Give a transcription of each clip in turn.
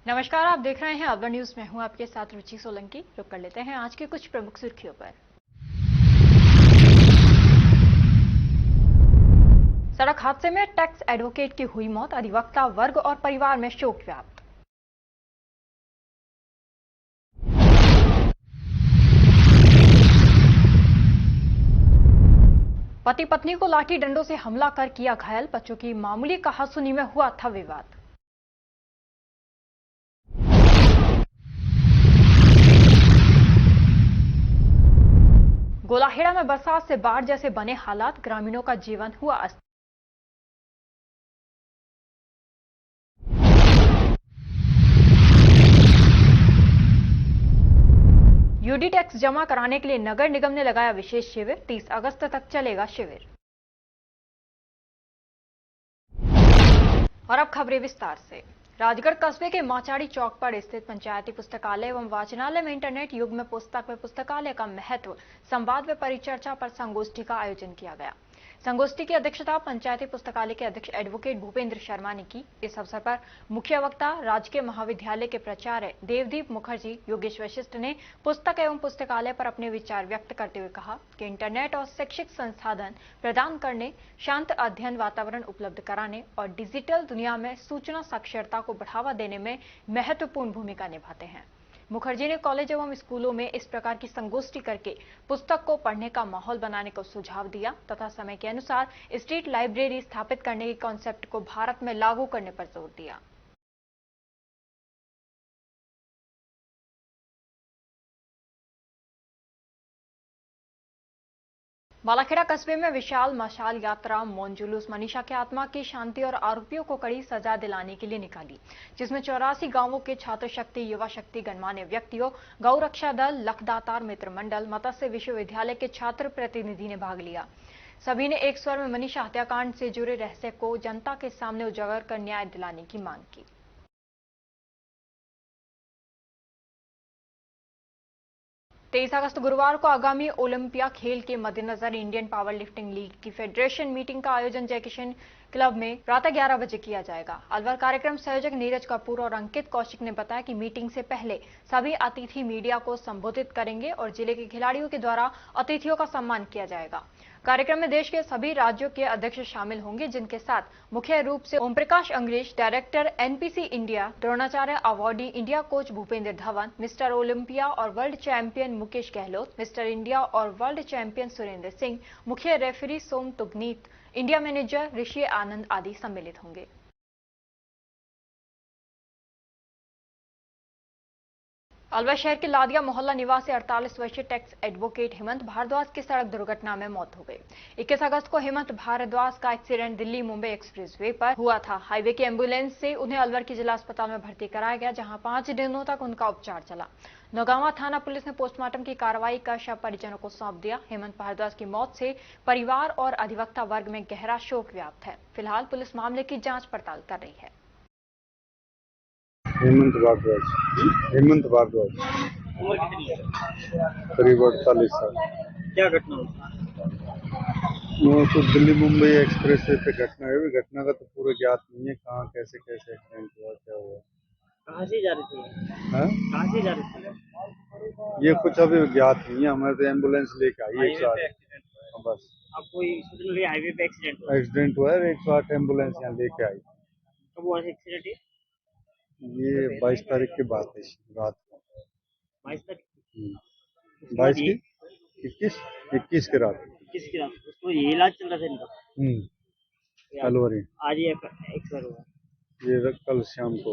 नमस्कार, आप देख रहे हैं अलवर न्यूज में हूं आपके साथ रुचि सोलंकी। रुक कर लेते हैं आज की कुछ प्रमुख सुर्खियों पर। सड़क हादसे में टैक्स एडवोकेट की हुई मौत, अधिवक्ता वर्ग और परिवार में शोक व्याप्त। पति पत्नी को लाठी डंडों से हमला कर किया घायल, बच्चों की मामूली कहासुनी में हुआ था विवाद। गोलाहेड़ा में बरसात से बाढ़ जैसे बने हालात, ग्रामीणों का जीवन हुआ अस्त। यूडी टैक्स जमा कराने के लिए नगर निगम ने लगाया विशेष शिविर, 30 अगस्त तक चलेगा शिविर। और अब खबरें विस्तार से। राजगढ़ कस्बे के माचाड़ी चौक पर स्थित पंचायती पुस्तकालय एवं वाचनालय में इंटरनेट युग में पुस्तकालय का महत्व संवाद व परिचर्चा पर संगोष्ठी का आयोजन किया गया। संगोष्ठी की अध्यक्षता पंचायती पुस्तकालय के अध्यक्ष एडवोकेट भूपेंद्र शर्मा ने की। इस अवसर पर मुख्य वक्ता राजकीय महाविद्यालय के प्राचार्य देवदीप मुखर्जी योगेश वशिष्ठ ने पुस्तक एवं पुस्तकालय पर अपने विचार व्यक्त करते हुए कहा कि इंटरनेट और शैक्षिक संसाधन प्रदान करने, शांत अध्ययन वातावरण उपलब्ध कराने और डिजिटल दुनिया में सूचना साक्षरता को बढ़ावा देने में महत्वपूर्ण भूमिका निभाते हैं। मुखर्जी ने कॉलेज एवं स्कूलों में इस प्रकार की संगोष्ठी करके पुस्तक को पढ़ने का माहौल बनाने का सुझाव दिया तथा समय के अनुसार स्ट्रीट लाइब्रेरी स्थापित करने के कॉन्सेप्ट को भारत में लागू करने पर जोर दिया। बालाखेड़ा कस्बे में विशाल मशाल यात्रा मौन जुलूस मनीषा की आत्मा की शांति और आरोपियों को कड़ी सजा दिलाने के लिए निकाली, जिसमें 84 गांवों के छात्र शक्ति, युवा शक्ति, गणमान्य व्यक्तियों, गौ रक्षा दल, लखदातार मित्र मंडल, मत्स्य विश्वविद्यालय के छात्र प्रतिनिधि ने भाग लिया। सभी ने एक स्वर में मनीषा हत्याकांड से जुड़े रहस्य को जनता के सामने उजागर कर न्याय दिलाने की मांग की। 23 अगस्त गुरुवार को आगामी ओलंपिया खेल के मद्देनजर इंडियन पावर लिफ्टिंग लीग की फेडरेशन मीटिंग का आयोजन जय किशन क्लब में प्रातः 11 बजे किया जाएगा। अलवर कार्यक्रम संयोजक नीरज कपूर और अंकित कौशिक ने बताया कि मीटिंग से पहले सभी अतिथि मीडिया को संबोधित करेंगे और जिले के खिलाड़ियों के द्वारा अतिथियों का सम्मान किया जाएगा। कार्यक्रम में देश के सभी राज्यों के अध्यक्ष शामिल होंगे, जिनके साथ मुख्य रूप से Om Prakash Angrez, director NPC India, Dronacharya awardee, India coach Bhupendra Dhawan, mister Olympia और world champion Mukesh Gehlot, mister India और वर्ल्ड चैंपियन सुरेंद्र सिंह, मुख्य referee Som Tugnait, India manager Rishi Anand आदि सम्मिलित होंगे। अलवर शहर के लादिया मोहल्ला निवासी 48 वर्षीय टैक्स एडवोकेट हेमंत भारद्वाज की सड़क दुर्घटना में मौत हो गई। 21 अगस्त को हेमंत भारद्वाज का एक्सीडेंट दिल्ली मुंबई एक्सप्रेसवे पर हुआ था। हाईवे की एम्बुलेंस से उन्हें अलवर के जिला अस्पताल में भर्ती कराया गया, जहां 5 दिनों तक उनका उपचार चला। नौगांवा थाना पुलिस ने पोस्टमार्टम की कार्रवाई कर शव परिजनों को सौंप दिया। हेमंत भारद्वाज की मौत से परिवार और अधिवक्ता वर्ग में गहरा शोक व्याप्त है। फिलहाल पुलिस मामले की जांच पड़ताल कर रही है। हेमंत भारद्वाज उम्र कितनी है? करीब 48 साल। क्या घटना हुई? वो तो दिल्ली मुंबई एक्सप्रेस वे पे घटना है। घटना का तो पूरा ज्ञात नहीं है, कहाँ कैसे एक्सीडेंट हुआ, क्या हुआ। कहाँ से जा रही थी? कहाँ से जा रही थी? ये कुछ अभी ज्ञात नहीं है। हमारे तो एम्बुलेंस लेके आई 108। बस अब कोई सूचना मिली हाईवे पे एक्सीडेंट हुआ है, 108 एम्बुलेंस यहाँ लेके आई। कब हुआ एक्सीडेंट? ये 22 तारीख की बात है, रात को। 22 तारीख? 22 की 21 की रात। 21 की रात। उसको ये इलाज चल रहा था इनका? अलवरी। आज ये एक्सपायर हुआ? ये कल शाम को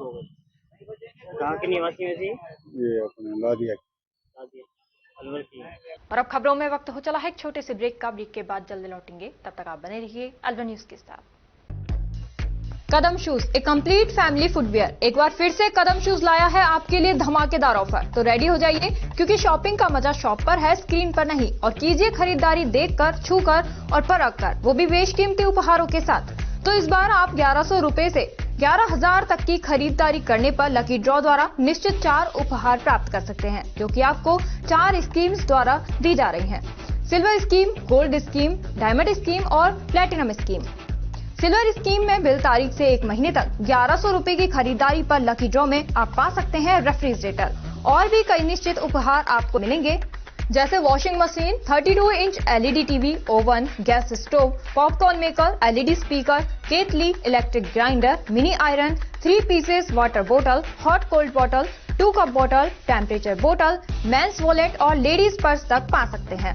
हो गई। कहाँ के निवासी में थी? ये अपने लादिया अलवर की। और अब खबरों में वक्त हो चला है एक छोटे से ब्रेक का। ब्रेक के बाद जल्दी लौटेंगे, तब तक आप बने रहिए अलवर न्यूज के साथ। कदम शूज, एक कंप्लीट फैमिली फुटवियर एक बार फिर से कदम शूज लाया है आपके लिए धमाकेदार ऑफर। तो रेडी हो जाइए, क्योंकि शॉपिंग का मजा शॉप पर है, स्क्रीन पर नहीं। और कीजिए खरीदारी देखकर, छूकर और परख कर, वो भी बेशकीमती उपहारों के साथ। तो इस बार आप 1100 रुपए से 11,000 तक की खरीदारी करने पर लकी ड्रॉ द्वारा निश्चित 4 उपहार प्राप्त कर सकते हैं, जो कि आपको 4 स्कीम्स द्वारा दी जा रही हैं। Silver scheme, gold scheme, diamond scheme और प्लेटिनम स्कीम। सिल्वर स्कीम में बिल तारीख से 1 महीने तक 1100 रुपए की खरीदारी पर लकी ड्रॉ में आप पा सकते हैं रेफ्रिजरेटर और भी कई निश्चित उपहार आपको मिलेंगे, जैसे washing machine, 32 inch LED TV, oven, gas stove, popcorn maker, LED speaker, केतली, electric grinder, mini iron, 3 pieces water बोतल, हॉट कोल्ड बोतल, 2 कप बोतल, टेम्परेचर बोतल, मेंस वॉलेट और लेडीज पर्स तक पा सकते हैं।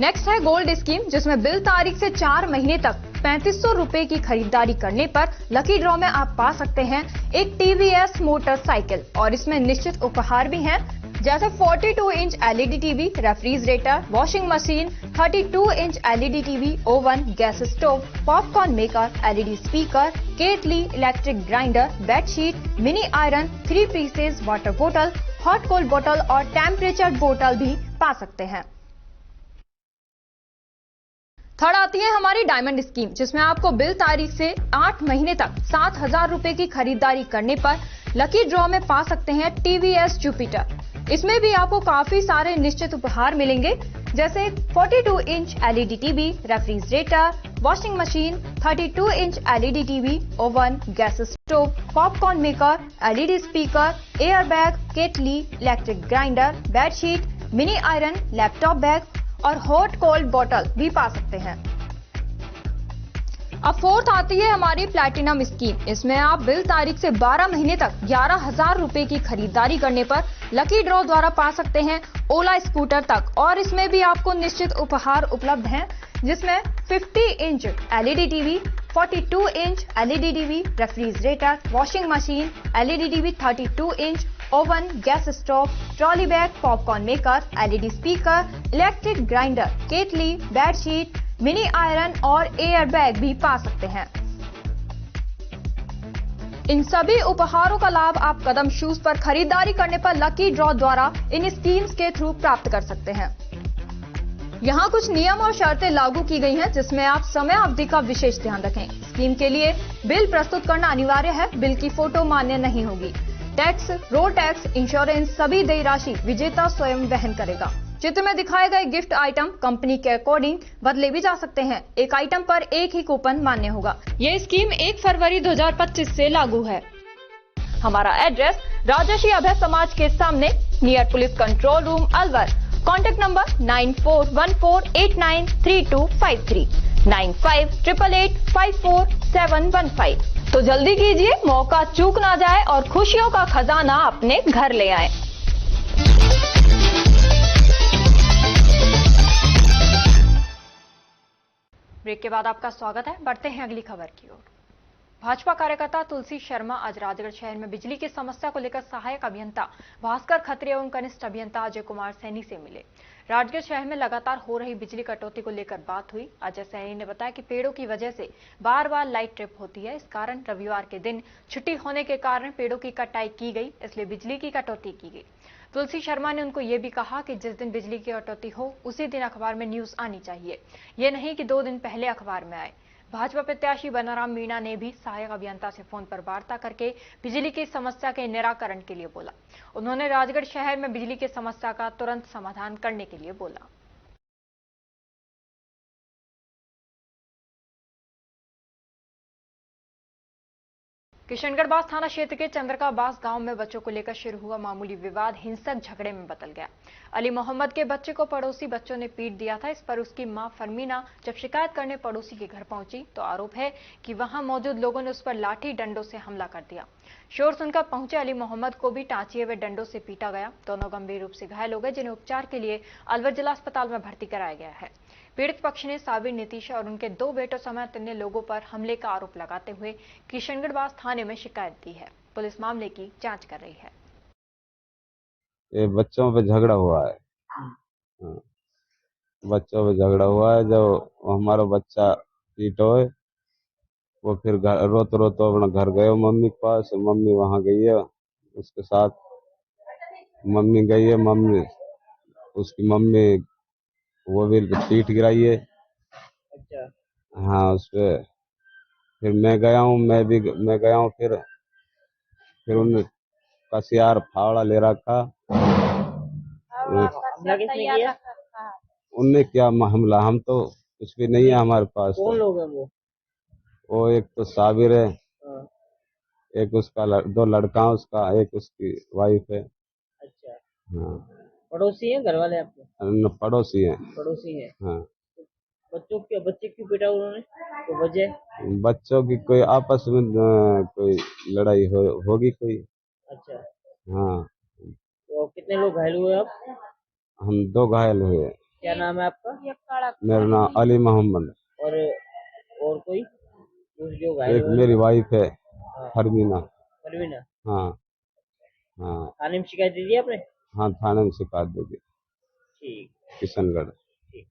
नेक्स्ट है गोल्ड स्कीम, जिसमें बिल तारीख से 4 महीने तक 3500 रुपए की खरीदारी करने पर लकी ड्रॉ में आप पा सकते हैं एक टीवीएस मोटरसाइकिल और इसमें निश्चित उपहार भी हैं, जैसे 42 inch LED TV, refrigerator, washing machine, 32 inch LED TV, oven, gas stove, popcorn maker, LED speaker, केतली, electric grinder, bedsheet, mini iron, 3 pieces water बोतल, हॉट कोल्ड बोतल और टेम्परेचर बोतल भी पा सकते हैं। थर्ड आती है हमारी डायमंड स्कीम, जिसमें आपको बिल तारीख से 8 महीने तक 7000 रुपए की खरीदारी करने पर लकी ड्रॉ में पा सकते हैं टीवीएस जुपिटर। इसमें भी आपको काफी सारे निश्चित उपहार मिलेंगे, जैसे 42 inch LED TV, refrigerator, washing machine, 32 inch LED TV, oven, gas stove, popcorn maker, LED speaker, air bag, केटली, electric grinder, bedsheet, mini iron, laptop bag और हॉट कोल्ड बोतल भी पा सकते हैं। अब फोर्थ आती है हमारी प्लैटिनम स्कीम। इसमें आप बिल तारीख से 12 महीने तक 11,000 रुपए की खरीदारी करने पर लकी ड्रॉ द्वारा पा सकते हैं ओला स्कूटर तक और इसमें भी आपको निश्चित उपहार उपलब्ध हैं, जिसमें 50 inch LED TV, 42 inch LED TV, refrigerator, washing machine, LED TV, 32 inch, oven, gas stove, trolley bag, popcorn maker, LED speaker, electric grinder, केटली, बेडशीट, मिनी आयरन और एयर बैग भी पा सकते हैं। इन सभी उपहारों का लाभ आप कदम शूज पर खरीदारी करने पर लकी ड्रॉ द्वारा इन स्कीम्स के थ्रू प्राप्त कर सकते हैं। यहाँ कुछ नियम और शर्तें लागू की गई हैं, जिसमें आप समय अवधि का विशेष ध्यान रखें। स्कीम के लिए बिल प्रस्तुत करना अनिवार्य है, बिल की फोटो मान्य नहीं होगी। टैक्स, रोड टैक्स, इंश्योरेंस सभी देय राशि विजेता स्वयं वहन करेगा। चित्र में दिखाए गए गिफ्ट आइटम कंपनी के अकॉर्डिंग बदले भी जा सकते हैं। एक आइटम पर एक ही कूपन मान्य होगा। यह स्कीम 1 फरवरी 2025 से लागू है। हमारा एड्रेस राजर्षि अभय समाज के सामने, near police control room, Alwar. Contact number 9414893253, 9588854715। तो जल्दी कीजिए, मौका चूक ना जाए और खुशियों का खजाना अपने घर ले आए। ब्रेक के बाद आपका स्वागत है। बढ़ते हैं अगली खबर की ओर। भाजपा कार्यकर्ता तुलसी शर्मा आज राजगढ़ शहर में बिजली की समस्या को लेकर सहायक अभियंता भास्कर खत्री एवं कनिष्ठ अभियंता अजय कुमार सैनी से मिले। राजगढ़ शहर में लगातार हो रही बिजली कटौती को लेकर बात हुई। अजय सैनी ने बताया कि पेड़ों की वजह से बार बार लाइट ट्रिप होती है। इस कारण रविवार के दिन छुट्टी होने के कारण पेड़ों की कटाई की गई, इसलिए बिजली की कटौती की गई। तुलसी शर्मा ने उनको ये भी कहा कि जिस दिन बिजली की कटौती हो उसी दिन अखबार में न्यूज आनी चाहिए, ये नहीं कि 2 दिन पहले अखबार में आए। भाजपा प्रत्याशी बनाराम मीणा ने भी सहायक अभियंता से फोन पर वार्ता करके बिजली की समस्या के निराकरण के लिए बोला। उन्होंने राजगढ़ शहर में बिजली की समस्या का तुरंत समाधान करने के लिए बोला। किशनगढ़ बास थाना क्षेत्र के चंद्रका बास गांव में बच्चों को लेकर शुरू हुआ मामूली विवाद हिंसक झगड़े में बदल गया। अली मोहम्मद के बच्चे को पड़ोसी बच्चों ने पीट दिया था। इस पर उसकी मां फरमीना जब शिकायत करने पड़ोसी के घर पहुंची तो आरोप है कि वहां मौजूद लोगों ने उस पर लाठी डंडों से हमला कर दिया। शोर सुनकर पहुंचे अली मोहम्मद को भी टांचिए व डंडों से पीटा गया। दोनों गंभीर रूप से घायल हो गए, जिन्हें उपचार के लिए अलवर जिला अस्पताल में भर्ती कराया गया है। पीड़ित पक्ष ने साबिर, नीतीश और उनके 2 बेटों समेत अन्य लोगों पर हमले का आरोप लगाते हुए किशनगढ़ बास थाने में शिकायत दी है। पुलिस मामले की जांच कर रही है। ये बच्चों पे झगड़ा हुआ है। हाँ, बच्चों पे झगड़ा हुआ है। जब हमारा बच्चा पीटो है, वो फिर रोते रोते अपना घर गए मम्मी के पास। मम्मी वहां गई है, उसके साथ मम्मी गई है। उसकी मम्मी वो भी पीट गिराई है। अच्छा। हाँ, उस पे फिर मैं गया हूँ। फिर उन्हें कसियार फावड़ा ले रखा। हमला किसने किया? उनने क्या हमला, हम तो कुछ भी नहीं है हमारे पास। कौन लोग हैं वो? वो एक तो साबिर है, हाँ, एक उसका दो लड़का है उसका, एक उसकी वाइफ है। अच्छा। हाँ। पड़ोसी हैं घर वाले आपके? पड़ोसी है। पड़ोसी हैं। हाँ। बच्चे क्यों पीटा उन्होंने? तो वजह? बच्चों की कोई आपस में कोई लड़ाई होगी कोई। अच्छा। हाँ। तो कितने लोग घायल हुए आप? हम दो घायल हुए। क्या नाम है आपका? मेरा नाम अली मोहम्मद। और कोई जो घायल एक हुए मेरी उनका? वाइफ है हाँ, फरमीना। परवीना। हाँ। हाँ। थाने में शिकायत दी थी आपने? हाँ, थाने में शिकायत दे दी। ठीक। किशनगढ़। ठीक।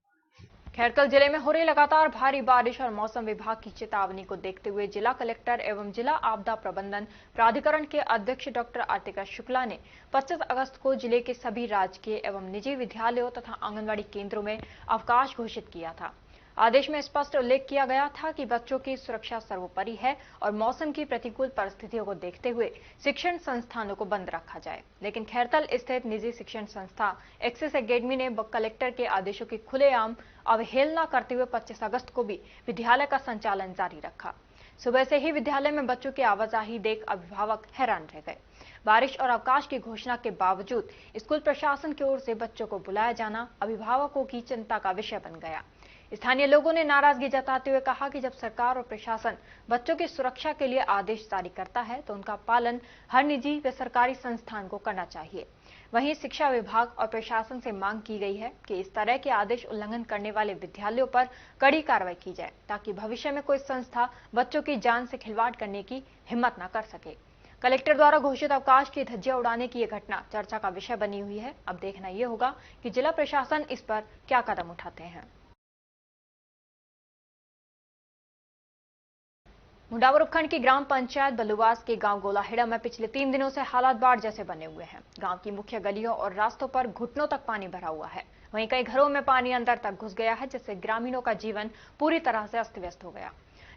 खैरकल जिले में हो रही लगातार भारी बारिश और मौसम विभाग की चेतावनी को देखते हुए जिला कलेक्टर एवं जिला आपदा प्रबंधन प्राधिकरण के अध्यक्ष डॉक्टर आर्तिका शुक्ला ने 25 अगस्त को जिले के सभी राजकीय एवं निजी विद्यालयों तथा आंगनबाड़ी केंद्रों में अवकाश घोषित किया था। आदेश में स्पष्ट उल्लेख किया गया था कि बच्चों की सुरक्षा सर्वोपरि है और मौसम की प्रतिकूल परिस्थितियों को देखते हुए शिक्षण संस्थानों को बंद रखा जाए। लेकिन खैरतल स्थित निजी शिक्षण संस्था एक्सिस एकेडमी ने कलेक्टर के आदेशों की खुलेआम अवहेलना करते हुए 25 अगस्त को भी विद्यालय का संचालन जारी रखा। सुबह से ही विद्यालय में बच्चों की आवाजाही देख अभिभावक हैरान रह गए। बारिश और अवकाश की घोषणा के बावजूद स्कूल प्रशासन की ओर से बच्चों को बुलाया जाना अभिभावकों की चिंता का विषय बन गया। स्थानीय लोगों ने नाराजगी जताते हुए कहा कि जब सरकार और प्रशासन बच्चों की सुरक्षा के लिए आदेश जारी करता है तो उनका पालन हर निजी व सरकारी संस्थान को करना चाहिए। वहीं शिक्षा विभाग और प्रशासन से मांग की गई है कि इस तरह के आदेश उल्लंघन करने वाले विद्यालयों पर कड़ी कार्रवाई की जाए ताकि भविष्य में कोई संस्था बच्चों की जान से खिलवाड़ करने की हिम्मत न कर सके। कलेक्टर द्वारा घोषित अवकाश की धज्जियां उड़ाने की यह घटना चर्चा का विषय बनी हुई है। अब देखना यह होगा कि जिला प्रशासन इस पर क्या कदम उठाते हैं। मुंडावर उपखंड की ग्राम पंचायत बलुवास के गांव गोलाहेड़ा में पिछले 3 दिनों से हालात बाढ़ जैसे बने हुए हैं। गांव की मुख्य गलियों और रास्तों पर घुटनों तक पानी भरा हुआ है। वहीं कई घरों में पानी अंदर तक घुस गया है, जिससे ग्रामीणों का जीवन पूरी तरह से अस्त व्यस्त हो गया।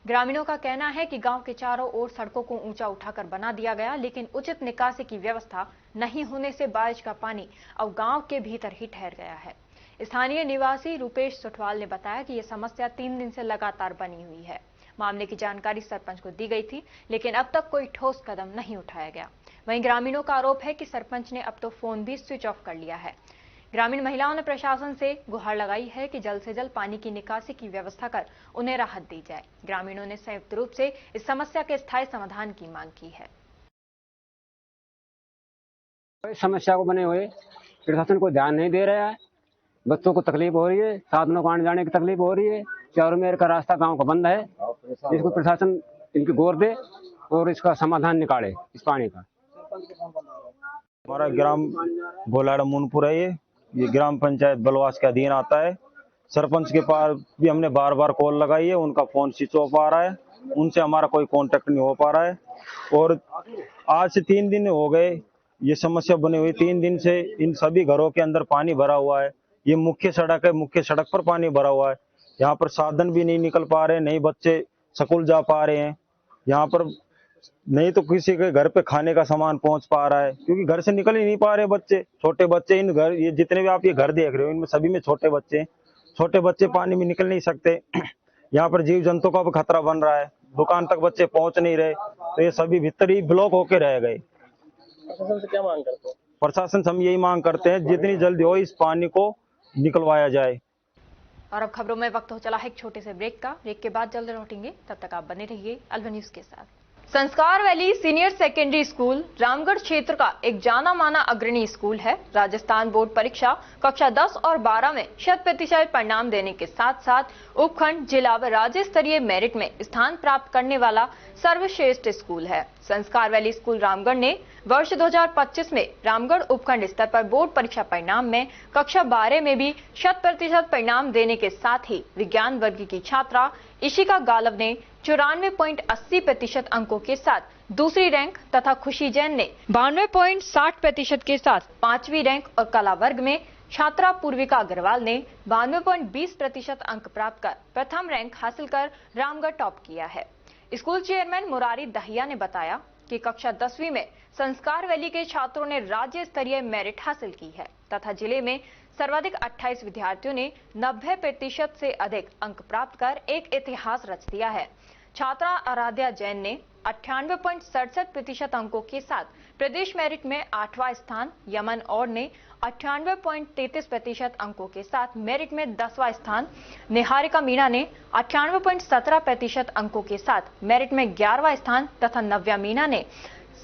ग्रामीणों का कहना है कि गांव के चारों ओर सड़कों को ऊंचा उठाकर बना दिया गया, लेकिन उचित निकासी की व्यवस्था नहीं होने से बारिश का पानी अब गांव के भीतर ही ठहर गया है। स्थानीय निवासी रूपेश सुठवाल ने बताया कि यह समस्या 3 दिन से लगातार बनी हुई है। मामले की जानकारी सरपंच को दी गई थी, लेकिन अब तक कोई ठोस कदम नहीं उठाया गया। वहीं ग्रामीणों का आरोप है कि सरपंच ने अब तो फोन भी स्विच ऑफ कर लिया है। ग्रामीण महिलाओं ने प्रशासन से गुहार लगाई है कि जल्द से जल्द पानी की निकासी की व्यवस्था कर उन्हें राहत दी जाए। ग्रामीणों ने संयुक्त रूप से इस समस्या के स्थायी समाधान की मांग की है। समस्या को बने हुए प्रशासन को ध्यान नहीं दे रहा है। बच्चों को तकलीफ हो रही है, साधनों को आने जाने की तकलीफ हो रही है। चारों मेर का रास्ता गांव का बंद है। इसको प्रशासन इनकी गौर दे और इसका समाधान निकाले इस पानी का। हमारा ग्राम गोलाड़ा मुनपुर है। ये ग्राम पंचायत बलवास के अधीन आता है। सरपंच के पास भी हमने बार बार कॉल लगाई है, उनका फोन स्विच ऑफ आ रहा है, उनसे हमारा कोई कांटेक्ट नहीं हो पा रहा है। और आज से 3 दिन हो गए ये समस्या बनी हुई। 3 दिन से इन सभी घरों के अंदर पानी भरा हुआ है। ये मुख्य सड़क है, मुख्य सड़क पर पानी भरा हुआ है। यहाँ पर साधन भी नहीं निकल पा रहे, नहीं बच्चे स्कूल जा पा रहे हैं। यहाँ पर नहीं तो किसी के घर पे खाने का सामान पहुंच पा रहा है, क्योंकि घर से निकल ही नहीं पा रहे बच्चे। छोटे बच्चे इन घर, ये जितने भी आप ये घर देख रहे हो इनमें सभी में छोटे बच्चे पानी में निकल नहीं सकते। यहाँ पर जीव जंतु का भी खतरा बन रहा है। दुकान तक बच्चे पहुंच नहीं रहे, तो ये सभी भीतर ही ब्लॉक होके रह गए। प्रशासन से क्या मांग करते हो? प्रशासन से हम यही मांग करते हैं जितनी जल्दी हो इस पानी को निकलवाया जाए। और अब खबरों में वक्त हो चला है एक छोटे से ब्रेक का। ब्रेक के बाद जल्द लौटेंगे, तब तक आप बने रहिए अलवा न्यूज के साथ। संस्कार valley senior secondary school Ramgarh क्षेत्र का एक जाना माना अग्रणी स्कूल है। राजस्थान बोर्ड परीक्षा कक्षा 10 और 12 में 100% परिणाम देने के साथ साथ उपखंड, जिला व राज्य स्तरीय मेरिट में स्थान प्राप्त करने वाला सर्वश्रेष्ठ स्कूल है। संस्कार वैली स्कूल रामगढ़ ने वर्ष 2025 में रामगढ़ उपखंड स्तर पर बोर्ड परीक्षा परिणाम में कक्षा 12 में भी 100% परिणाम देने के साथ ही विज्ञान वर्ग की छात्रा इशिका गालव ने 94.80% अंकों के साथ दूसरी रैंक तथा खुशी जैन ने 92.60% के साथ 5वीं रैंक और कला वर्ग में छात्रा पूर्विका अग्रवाल ने 92.20% अंक प्राप्त कर प्रथम रैंक हासिल कर रामगढ़ टॉप किया है। स्कूल चेयरमैन मुरारी दहिया ने बताया कि कक्षा 10वीं में संस्कार वैली के छात्रों ने राज्य स्तरीय मेरिट हासिल की है तथा जिले में सर्वाधिक 28 विद्यार्थियों ने 90% से अधिक अंक प्राप्त कर एक इतिहास रच दिया है। छात्रा आराध्या जैन ने 98.67% अंकों के साथ प्रदेश मेरिट में 8वां स्थान, यमन और ने 98.33% अंकों के साथ मेरिट में 10वां स्थान, निहारिका मीणा ने 98.17% अंकों के साथ मेरिट में 11वां स्थान तथा नव्या मीणा ने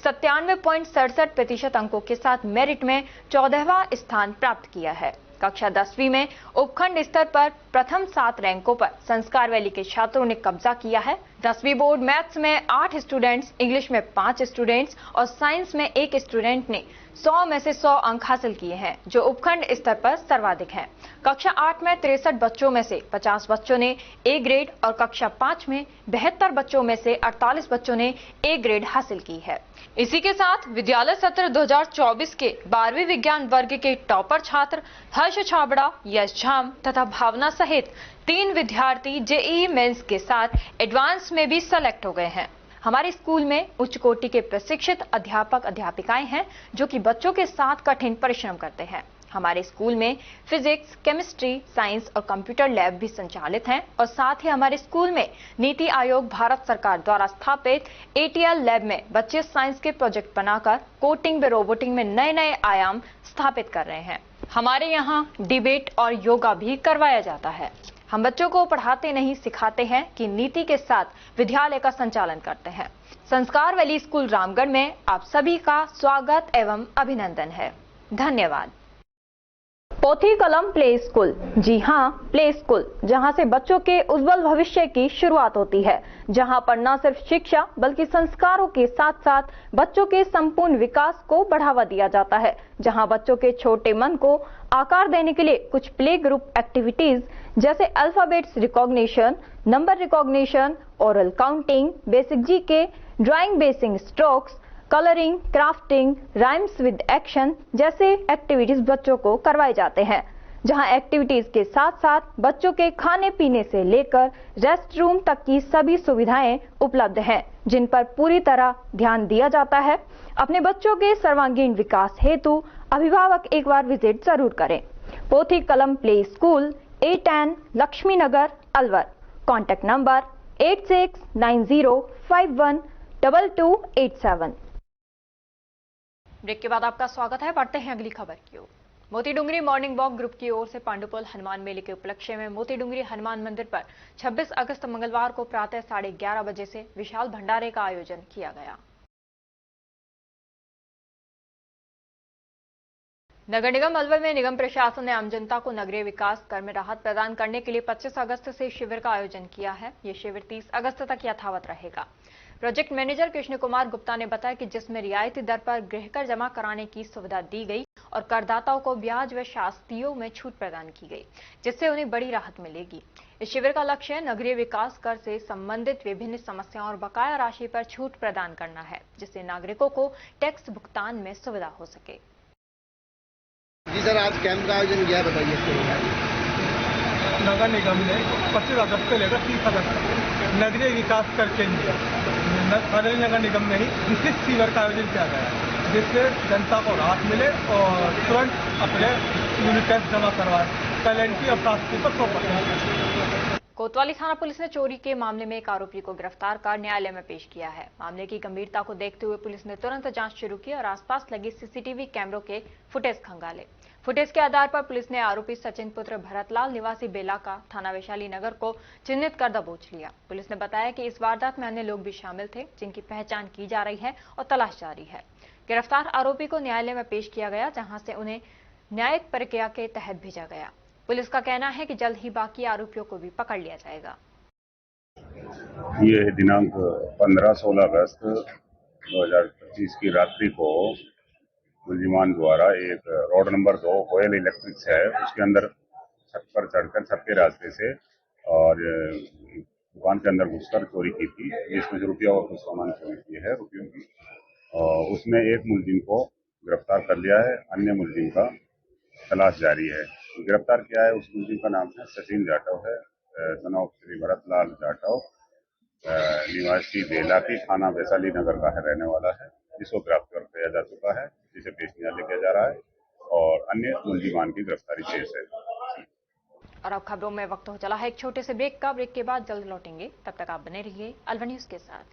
97.67% अंकों के साथ मेरिट में 14वां स्थान प्राप्त किया है। कक्षा 10वीं में उपखंड स्तर पर प्रथम 7 रैंकों पर संस्कार वैली के छात्रों ने कब्जा किया है। 10वीं बोर्ड मैथ्स में 8 स्टूडेंट्स, इंग्लिश में 5 स्टूडेंट्स और साइंस में 1 स्टूडेंट ने 100 में से 100 अंक हासिल किए हैं, जो उपखंड स्तर पर सर्वाधिक हैं। कक्षा 8 में 63 बच्चों में से 50 बच्चों ने ए ग्रेड और कक्षा 5 में 72 बच्चों में से 48 बच्चों ने ए ग्रेड हासिल की है। इसी के साथ विद्यालय सत्र 2024 के 12वीं विज्ञान वर्ग के टॉपर छात्र हर्ष छाबड़ा, यश झाम तथा भावना सहित 3 विद्यार्थी जेईई मेंस के साथ एडवांस में भी सेलेक्ट हो गए हैं। हमारे स्कूल में उच्च कोटि के प्रशिक्षित अध्यापक अध्यापिकाएं हैं जो कि बच्चों के साथ कठिन परिश्रम करते हैं। हमारे स्कूल में फिजिक्स, केमिस्ट्री, साइंस और कंप्यूटर लैब भी संचालित हैं और साथ ही हमारे स्कूल में नीति आयोग भारत सरकार द्वारा स्थापित एटीएल लैब में बच्चे साइंस के प्रोजेक्ट बनाकर कोडिंग व रोबोटिंग में नए नए आयाम स्थापित कर रहे हैं। हमारे यहाँ डिबेट और योगा भी करवाया जाता है। हम बच्चों को पढ़ाते नहीं सिखाते हैं कि नीति के साथ विद्यालय का संचालन करते हैं। संस्कार वैली स्कूल रामगढ़ में आप सभी का स्वागत एवं अभिनंदन है। धन्यवाद। पोथी कलम प्ले स्कूल, जी हाँ, प्ले स्कूल, जहां से बच्चों के उज्जवल भविष्य की शुरुआत होती है, जहां पर न सिर्फ शिक्षा बल्कि संस्कारों के साथ साथ बच्चों के संपूर्ण विकास को बढ़ावा दिया जाता है, जहां बच्चों के छोटे मन को आकार देने के लिए कुछ प्ले ग्रुप एक्टिविटीज जैसे alphabets recognition, number recognition, oral counting, basic GK, drawing basic strokes, colouring, crafting, rhymes with action जैसे एक्टिविटीज बच्चों को करवाए जाते हैं, जहां एक्टिविटीज के साथ साथ बच्चों के खाने पीने से लेकर रेस्ट रूम तक की सभी सुविधाएं उपलब्ध हैं, जिन पर पूरी तरह ध्यान दिया जाता है। अपने बच्चों के सर्वांगीण विकास हेतु अभिभावक एक बार विजिट जरूर करें। Pothi Kalam play school, A10 Lakshmi Nagar, Alwar. Contact number 8690512287। Break के बाद आपका स्वागत है। बढ़ते हैं अगली खबर की ओर। मोती डुंगरी मॉर्निंग वॉक ग्रुप की ओर से पांडुपुल हनुमान मेले के उपलक्ष्य में मोती डुंगरी हनुमान मंदिर पर 26 अगस्त मंगलवार को प्रातः 11:30 बजे से विशाल भंडारे का आयोजन किया गया। नगर निगम अलवर में निगम प्रशासन ने आम जनता को नगरीय विकास कर में राहत प्रदान करने के लिए 25 अगस्त से शिविर का आयोजन किया है। ये शिविर 30 अगस्त तक यथावत रहेगा। प्रोजेक्ट मैनेजर कृष्ण कुमार गुप्ता ने बताया कि जिसमें रियायती दर पर गृहकर जमा कराने की सुविधा दी गई और करदाताओं को ब्याज व शास्तियों में छूट प्रदान की गई, जिससे उन्हें बड़ी राहत मिलेगी। इस शिविर का लक्ष्य नगरीय विकास कर से संबंधित विभिन्न समस्याओं और बकाया राशि पर छूट प्रदान करना है, जिससे नागरिकों को टैक्स भुगतान में सुविधा हो सके। जी सर, आज कैंप का आयोजन किया, बताइए। नगर निगम ने 25 अगस्त से लेकर 30 अगस्त तक नगरीय विकास कर केंद्र अलवर नगर निगम में ही विशिष्ट शिविर का आयोजन किया गया है, जिससे जनता को राहत मिले और तुरंत अपने यूनिट टैक्स जमा करवाए। पेनल्टी और शास्ति पर 100%। कोतवाली थाना पुलिस ने चोरी के मामले में एक आरोपी को गिरफ्तार कर न्यायालय में पेश किया है। मामले की गंभीरता को देखते हुए पुलिस ने तुरंत जांच शुरू की और आसपास लगे सीसीटीवी कैमरों के फुटेज खंगाले। फुटेज के आधार पर पुलिस ने आरोपी सचिन पुत्र भरतलाल निवासी बेला का थाना वैशाली नगर को चिन्हित कर दबोच लिया। पुलिस ने बताया कि इस वारदात में अन्य लोग भी शामिल थे, जिनकी पहचान की जा रही है और तलाश जारी है। गिरफ्तार आरोपी को न्यायालय में पेश किया गया, जहां से उन्हें न्यायिक प्रक्रिया के तहत भेजा गया। पुलिस का कहना है कि जल्द ही बाकी आरोपियों को भी पकड़ लिया जाएगा। ये दिनांक 15-16 अगस्त 2025 की रात्रि को मुलजिमान द्वारा एक रोड नंबर 2 कोयल इलेक्ट्रिक्स है, उसके अंदर छत पर चढ़कर छत के रास्ते से और दुकान के अंदर घुसकर चोरी की थी, जिसमें रुपया और कुछ सामान चोरी किए है रुपयों की। और उसमें एक मुलजिम को गिरफ्तार कर लिया है, अन्य मुलजिम का तलाश जारी है। गिरफ्तार किया है उस मुलजिम का नाम है सचिन जाटव है, सन ऑफ श्री भरतलाल जाटव, निवासी बेला की, थाना वैशाली नगर का है, रहने वाला है, जिसको गिरफ्तार किया जा चुका है, जिसे पेश न्यायालय किया जा रहा है। और अन्य मुलजिमान की गिरफ्तारी शेष है। और अब खबरों में वक्त हो चला है एक छोटे से ब्रेक का। ब्रेक के बाद जल्द लौटेंगे, तब तक आप बने रहिए अलवर न्यूज के साथ।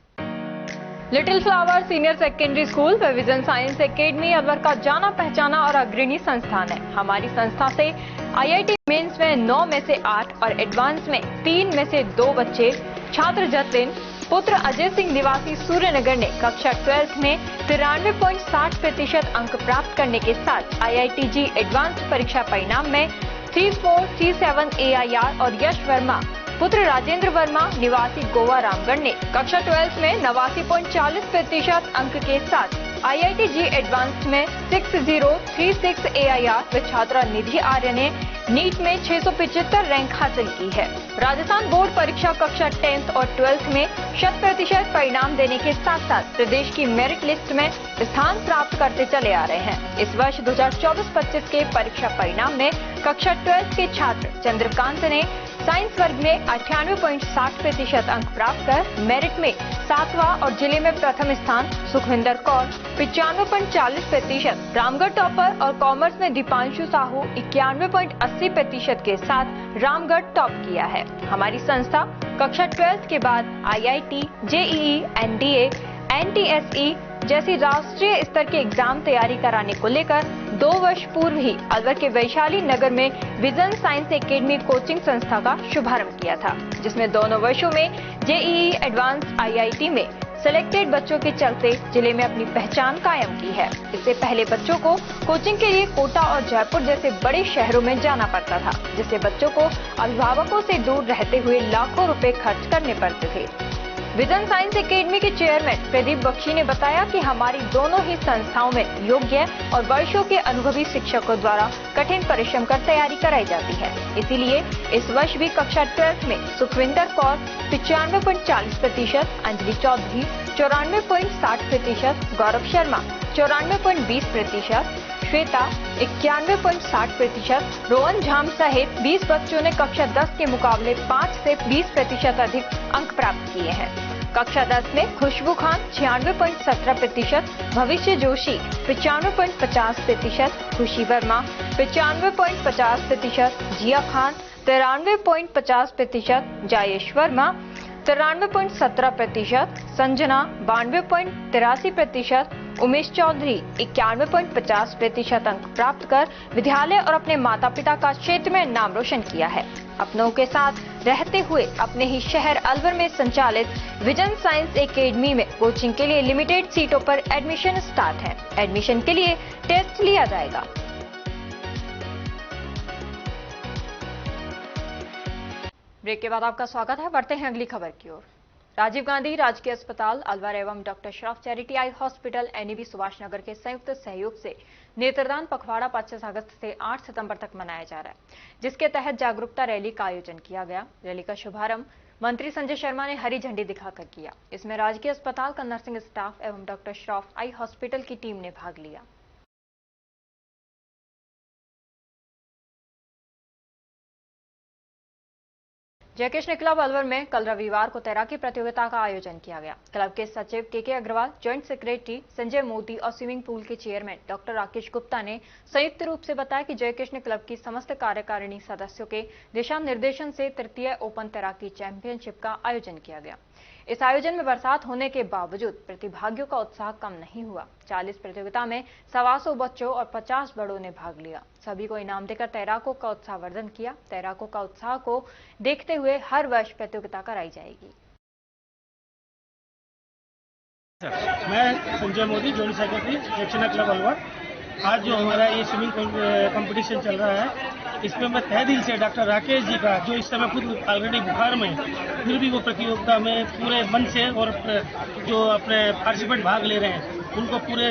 Little flower senior secondary school व विजन साइंस एकेडमी अलवर का जाना पहचाना और अग्रणी संस्थान है। हमारी संस्था से IIT मेंस में 9 में से 8 और एडवांस में 3 में से 2 बच्चे छात्र जतिन पुत्र अजय सिंह निवासी सूर्यनगर ने कक्षा 12 में 93.60% अंक प्राप्त करने के साथ IITG एडवांस परीक्षा परिणाम में 3437 AIR और यश वर्मा पुत्र राजेंद्र वर्मा निवासी गोवा रामगढ़ ने कक्षा 12 में 89.40% अंक के साथ IITG एडवांस्ड में 6036 AIR व छात्रा निधि आर्य ने नीट में 675 रैंक हासिल की है। राजस्थान बोर्ड परीक्षा कक्षा 10th और 12th में 100% परिणाम देने के साथ साथ प्रदेश की मेरिट लिस्ट में स्थान प्राप्त करते चले आ रहे हैं। इस वर्ष 2024-25 के परीक्षा परिणाम में कक्षा 12th के छात्र चंद्रकांत ने साइंस वर्ग में 98.60% अंक प्राप्त कर मेरिट में 7वां और जिले में प्रथम स्थान, सुखविंदर कौर 95.40%, रामगढ़ टॉपर और कॉमर्स में दीपांशु साहू 91.80% के साथ रामगढ़ टॉप किया है। हमारी संस्था कक्षा 12 के बाद IIT, JEE, NDA, NTSE जैसी राष्ट्रीय स्तर के एग्जाम तैयारी कराने को लेकर 2 वर्ष पूर्व ही अलवर के वैशाली नगर में विजन साइंस एकेडमी कोचिंग संस्था का शुभारंभ किया था, जिसमें दोनों वर्षों में JEE एडवांस IIT में सिलेक्टेड बच्चों के चलते जिले में अपनी पहचान कायम की है। इससे पहले बच्चों को कोचिंग के लिए कोटा और जयपुर जैसे बड़े शहरों में जाना पड़ता था, जिससे बच्चों को अभिभावकों से दूर रहते हुए लाखों रुपए खर्च करने पड़ते थे। विजन साइंस एकेडमी के चेयरमैन प्रदीप बख्शी ने बताया कि हमारी दोनों ही संस्थाओं में योग्य और वर्षों के अनुभवी शिक्षकों द्वारा कठिन परिश्रम कर तैयारी कराई जाती है। इसीलिए इस वर्ष भी कक्षा 12 में सुखविंदर कौर 95.40%, अंजलि चौधरी 94.60%, गौरव शर्मा 94.20%, श्वेता 91.60%, रोहन झाम सहित 20 बच्चों ने कक्षा 10 के मुकाबले 5 से 20% अधिक अंक प्राप्त किए हैं। कक्षा 10 में खुशबू खान 96.17%, भविष्य जोशी 95.50%, खुशी वर्मा 95.50%, जिया खान 93.50%, जायेश वर्मा 93.17%, संजना 92.83%, उमेश चौधरी 91.50% अंक प्राप्त कर विद्यालय और अपने माता पिता का क्षेत्र में नाम रोशन किया है। अपनों के साथ रहते हुए अपने ही शहर अलवर में संचालित विजन साइंस एकेडमी में कोचिंग के लिए लिमिटेड सीटों पर एडमिशन स्टार्ट है। एडमिशन के लिए टेस्ट लिया जाएगा। ब्रेक के बाद आपका स्वागत है। बढ़ते हैं अगली खबर की ओर। राजीव गांधी राजकीय अस्पताल अलवर एवं doctor Shroff charity eye hospital NEB Subhash Nagar के संयुक्त सहयोग से नेत्रदान पखवाड़ा 25 अगस्त से 8 सितंबर तक मनाया जा रहा है, जिसके तहत जागरूकता रैली का आयोजन किया गया। रैली का शुभारंभ मंत्री संजय शर्मा ने हरी झंडी दिखाकर किया। इसमें राजकीय अस्पताल का नर्सिंग स्टाफ एवं डॉक्टर श्रॉफ आई हॉस्पिटल की टीम ने भाग लिया। जयकृष्ण क्लब अलवर में कल रविवार को तैराकी प्रतियोगिता का आयोजन किया गया। क्लब के सचिव KK Agarwal, joint secretary Sanjay Modi और स्विमिंग पूल के चेयरमैन डॉक्टर राकेश गुप्ता ने संयुक्त रूप से बताया कि जयकृष्ण क्लब की समस्त कार्यकारिणी सदस्यों के दिशा निर्देशन से तृतीय ओपन तैराकी चैंपियनशिप का आयोजन किया गया। इस आयोजन में बरसात होने के बावजूद प्रतिभागियों का उत्साह कम नहीं हुआ। 40 प्रतियोगिता में 125 बच्चों और 50 बड़ों ने भाग लिया। सभी को इनाम देकर तैराकों का उत्साहवर्धन किया। तैराकों का उत्साह को देखते हुए हर वर्ष प्रतियोगिता कराई जाएगी। मैं Sanjay Modi, joint secretary Jaikrishna club Alwar. आज जो हमारा ये स्विमिंग कंपटीशन चल रहा है, इसमें मैं तहे दिल से डॉक्टर राकेश जी का, जो इस समय खुद ऑलरेडी बुखार में, फिर भी वो प्रतियोगिता में पूरे मन से और जो अपने पार्टिसिपेंट भाग ले रहे हैं, उनको पूरे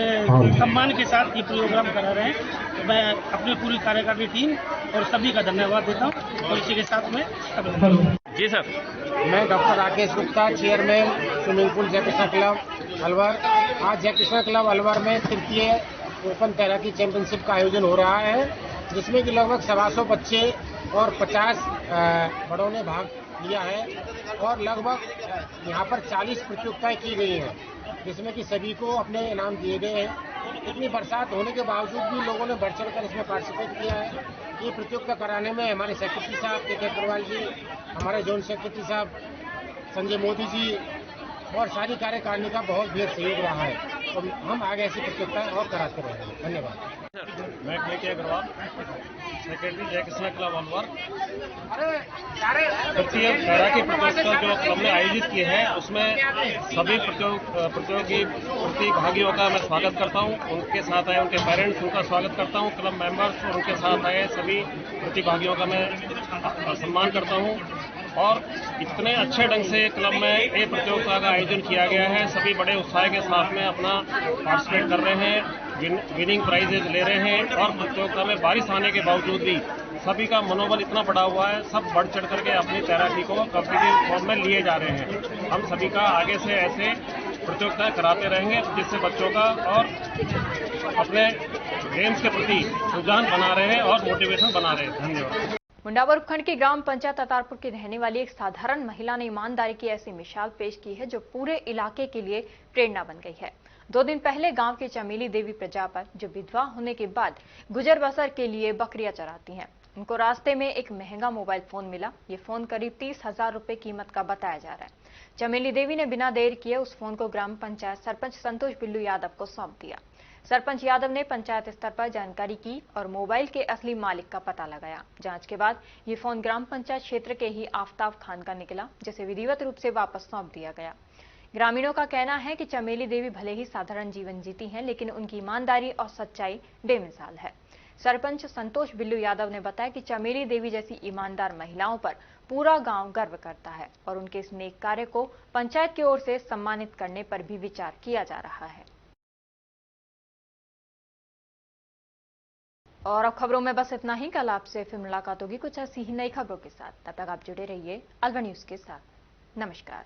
सम्मान के साथ ये प्रोग्राम करा रहे हैं। तो मैं अपनी पूरी कार्यकारिणी टीम और सभी का धन्यवाद देता हूँ और इसी के साथ में जी सर। मैं doctor Rakesh Gupta, chairman swimming pool Jaikrishna club Alwar. आज जयकृष्ण क्लब अलवर में तृतीय ओपन तैराकी चैंपियनशिप का आयोजन हो रहा है, जिसमें कि लगभग 125 बच्चे और 50 बड़ों ने भाग लिया है और लगभग यहाँ पर 40 प्रतियोगिताएं की गई हैं, जिसमें कि सभी को अपने इनाम दिए गए हैं। इतनी बरसात होने के बावजूद भी लोगों ने बढ़ चढ़कर इसमें पार्टिसिपेट किया है। ये प्रतियोगिता कराने में हमारे सेक्रेटरी साहब के अग्रवाल जी, हमारे जोन सेक्रेटरी साहब संजय मोदी जी और सारी कार्यकारिणी का बहुत बृहद सहयोग रहा है और हम आगे ऐसी प्रतियोगिताएं और कराते रहेंगे। धन्यवाद। मैं के अग्रवाल, सेक्रेटरी जय कृष्णा क्लब अलवर। प्रत्येक तैराकी प्रतियोगिता जो क्लब ने आयोजित की है उसमें सभी प्रतियोगी प्रतिभागियों का मैं स्वागत करता हूं। उनके साथ आए उनके पेरेंट्स, उनका स्वागत करता हूं। क्लब मेंबर्स और उनके साथ आए सभी प्रतिभागियों का मैं सम्मान करता हूं। और इतने अच्छे ढंग से क्लब में ये प्रतियोगिता का आयोजन किया गया है। सभी बड़े उत्साह के साथ में अपना पार्टिसिपेट कर रहे हैं, विनिंग प्राइजेज ले रहे हैं और प्रतियोगिता में बारिश आने के बावजूद भी सभी का मनोबल इतना बढ़ा हुआ है, सब बढ़ चढ़ करके अपनी तैराकी को कॉम्पिटिटिव फॉर्म में लिए जा रहे हैं। हम सभी का आगे से ऐसे प्रतियोगिताएं कराते रहेंगे जिससे बच्चों का और अपने गेम्स के प्रति रुझान बना रहे और मोटिवेशन बना रहे। धन्यवाद। मुंडावर उपखंड की ग्राम पंचायत अतारपुर की रहने वाली एक साधारण महिला ने ईमानदारी की ऐसी मिसाल पेश की है जो पूरे इलाके के लिए प्रेरणा बन गई है। 2 दिन पहले गांव की चमेली देवी प्रजापत, जो विधवा होने के बाद गुजर बसर के लिए बकरियां चराती हैं, उनको रास्ते में एक महंगा मोबाइल फोन मिला। ये फोन करीब 30,000 रुपए कीमत का बताया जा रहा है। चमेली देवी ने बिना देर किए उस फोन को ग्राम पंचायत सरपंच संतोष बिल्लू यादव को सौंप दिया। सरपंच यादव ने पंचायत स्तर पर जानकारी की और मोबाइल के असली मालिक का पता लगाया। जांच के बाद ये फोन ग्राम पंचायत क्षेत्र के ही आफ्ताब खान का निकला, जिसे विधिवत रूप से वापस सौंप दिया गया। ग्रामीणों का कहना है कि चमेली देवी भले ही साधारण जीवन जीती हैं, लेकिन उनकी ईमानदारी और सच्चाई बेमिसाल है। सरपंच संतोष बिल्लू यादव ने बताया कि चमेली देवी जैसी ईमानदार महिलाओं पर पूरा गांव गर्व करता है और उनके इस नेक कार्य को पंचायत की ओर से सम्मानित करने पर भी विचार किया जा रहा है। और अब खबरों में बस इतना ही। कल आपसे फिर मुलाकात होगी कुछ ऐसी ही नई खबरों के साथ। तब तक आप जुड़े रहिए अलवर न्यूज के साथ। नमस्कार।